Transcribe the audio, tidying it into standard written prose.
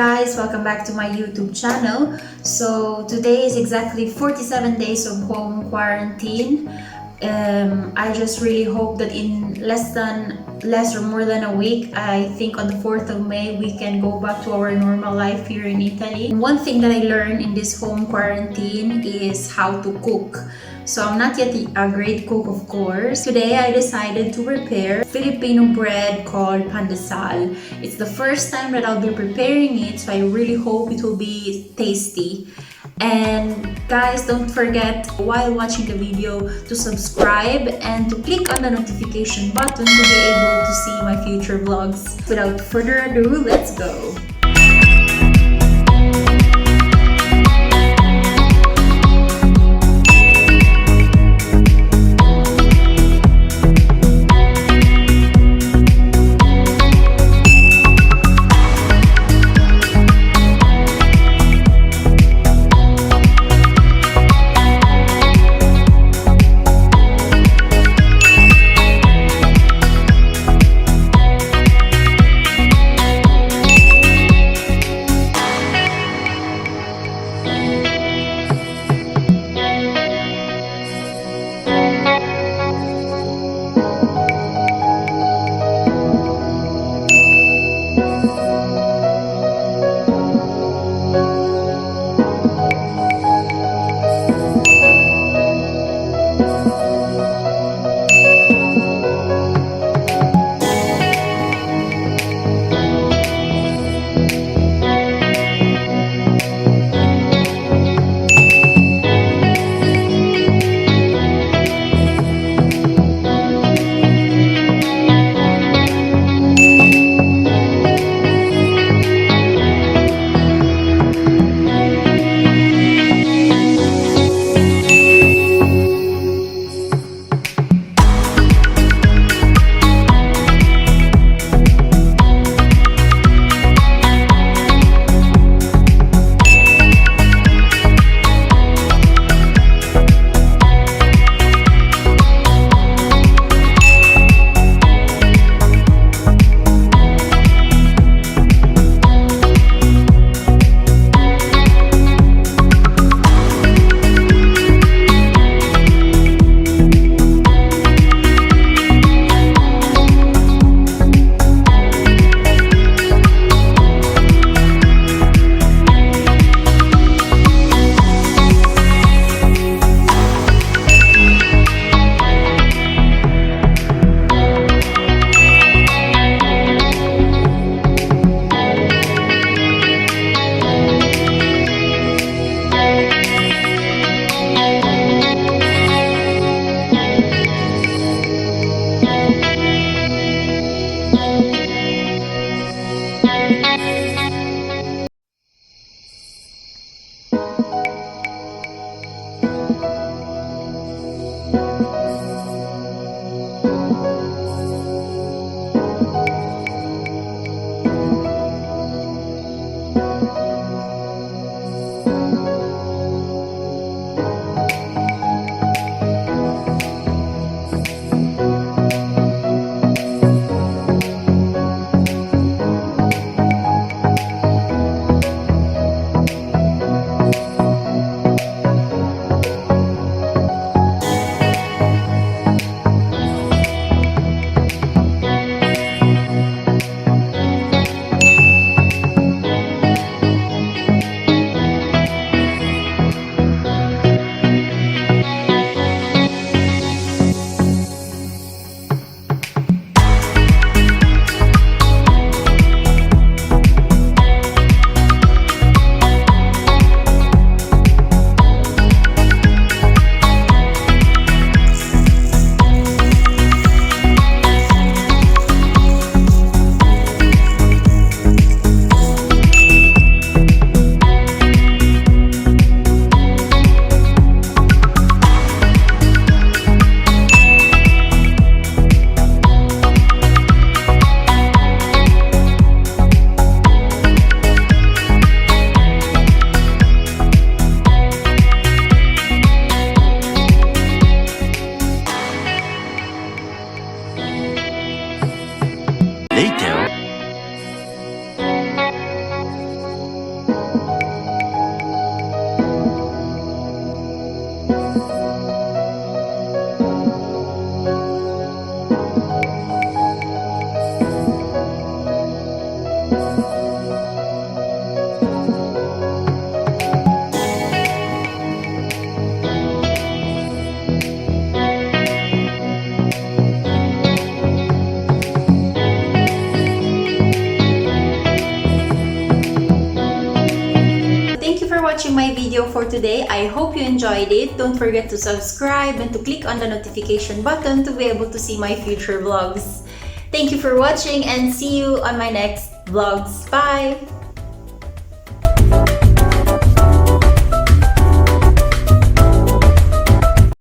guys, welcome back to my YouTube channel. So today is exactly 47 days of home quarantine. I just really hope that in less or more than a week, I think on the 4th of May, we can go back to our normal life here in Italy. And one thing that I learned in this home quarantine is how to cook. So I'm not yet a great cook, of course. Today I decided to prepare Filipino bread called Pandesal. It's the first time that I'll be preparing it, so I really hope it will be tasty. And guys, don't forget while watching the video to subscribe and to click on the notification button to be able to see my future vlogs. Without further ado, let's go! video for today. I hope you enjoyed it. Don't forget to subscribe and to click on the notification button to be able to see my future vlogs. Thank you for watching and see you on my next vlogs. Bye!